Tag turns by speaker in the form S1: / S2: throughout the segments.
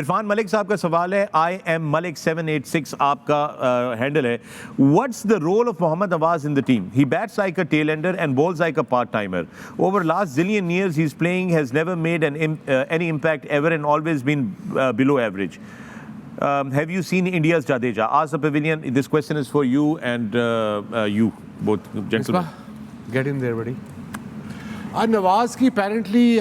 S1: इरफान मलिक साहब का सवाल है, आई एम मलिक 786 आपका हैंडल है. What's the role of Mohammad Nawaz in the team? He bats like a tail ender and bowls like a part timer. Over last zillion years he's playing has never made any impact ever and always been below average. Have you seen India's Jadeja? Ask the pavilion. This question is for you and you both gentlemen.
S2: Get in there, buddy. आज नवाज़ की apparently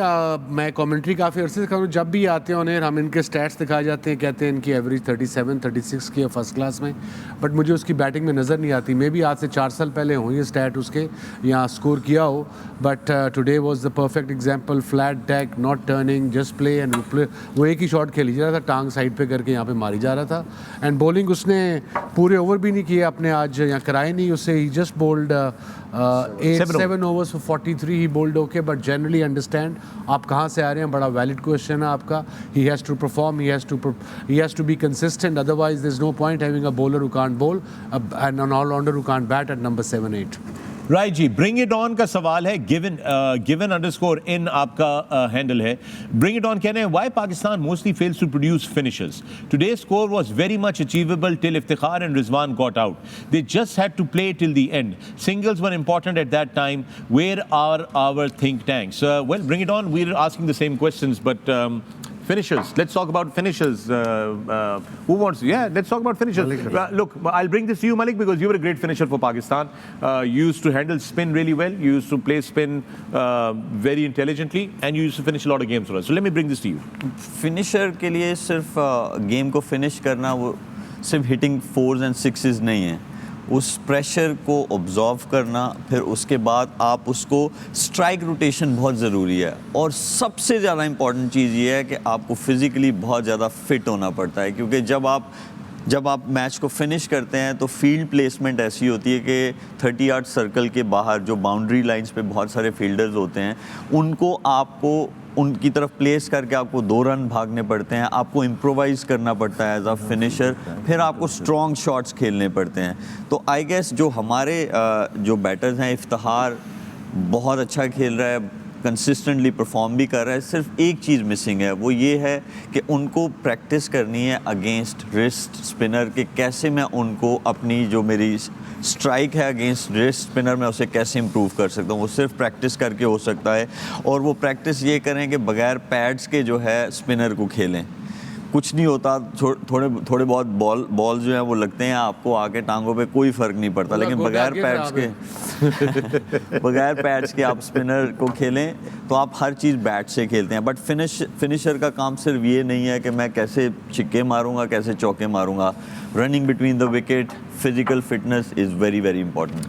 S2: मैं commentary काफ़ी अर्से से करूँ, जब भी आते हैं उन्हें हम इनके स्टैट्स दिखाए जाते हैं, कहते हैं इनकी एवरेज 37 36 की है फर्स्ट क्लास में, बट मुझे उसकी बैटिंग में नज़र नहीं आती. मे भी आज से 4 साल पहले हो ये स्टैट उसके यहाँ स्कोर किया हो, but today was the perfect example. Flat track, not turning, just play and play. वो एक ही शॉट खेली जा रहा था, टांग साइड पे करके यहाँ पे मारी जा रहा था. एंड बॉलिंग उसने पूरे ओवर भी नहीं किए अपने, आज यहाँ कराए नहीं उससे. ही जस्ट बोल्ड 7 overs for 43 ही bowled. Okay, but generally understand आप कहाँ से आ रहे हैं. बड़ा वैलिड क्वेश्चन है आपका. He has to perform, he has to be consistent, otherwise there is no point having a bowler who can't bowl and an all-rounder who can't bat at number 7-8.
S1: Right जी, bring it on का सवाल है. Given underscore इन आपका handle है. Bring it on कह रहे हैं, why Pakistan mostly fails to produce finishers? Today's score was very much achievable till Iftikhar and Rizwan got out. They just had to play till the end. Singles were important at that time. Where are our think tanks? Well, bring it on. We are asking the same questions, but finishers. Let's talk about finishers. Who wants? Yeah, let's talk about finishers. Look, I'll bring this to you, Malik, because you were a great finisher for Pakistan. You used to handle spin really well. You used to play spin very intelligently, and you used to finish a lot of games for us. So let me bring this to you.
S3: Finisher के लिए सिर्फ game को finish करना, वो सिर्फ hitting 4s and 6s नहीं है. उस प्रेशर को ऑब्जॉर्व करना, फिर उसके बाद आप उसको स्ट्राइक रोटेशन बहुत ज़रूरी है. और सबसे ज़्यादा इम्पॉर्टेंट चीज़ ये है कि आपको फिज़िकली बहुत ज़्यादा फिट होना पड़ता है, क्योंकि जब आप मैच को फिनिश करते हैं तो फील्ड प्लेसमेंट ऐसी होती है कि 30 यार्ड सर्कल के बाहर जो बाउंड्री लाइंस पे बहुत सारे फील्डर्स होते हैं, उनको आपको उनकी तरफ प्लेस करके आपको 2 रन भागने पड़ते हैं. आपको इम्प्रोवाइज करना पड़ता है एज अ फिनिशर. फिर आपको स्ट्रॉन्ग शॉट्स खेलने पड़ते हैं. तो आई गेस जो हमारे जो बैटर्स हैं, इफ्तिखार बहुत अच्छा खेल रहा है, कंसिस्टेंटली परफॉर्म भी कर रहा है. सिर्फ एक चीज़ मिसिंग है, वो ये है कि उनको प्रैक्टिस करनी है अगेंस्ट रिस्ट स्पिनर, के कैसे मैं उनको अपनी जो मेरी स्ट्राइक है अगेंस्ट रिस्ट स्पिनर में उसे कैसे इंप्रूव कर सकता हूँ. वो सिर्फ प्रैक्टिस करके हो सकता है. और वो प्रैक्टिस ये करें कि बगैर पैड्स के जो है स्पिनर को खेलें. कुछ नहीं होता, थोड़े बहुत बॉल जो है वो लगते हैं आपको आके टांगों पे, कोई फ़र्क नहीं पड़ता. लेकिन बगैर पैड्स के आप स्पिनर को खेलें तो आप हर चीज़ बैट से खेलते हैं. बट फिनिशर का काम सिर्फ ये नहीं है कि मैं कैसे छिक्के मारूंगा, कैसे चौके मारूंगा. Running between the wicket, physical fitness is very very important.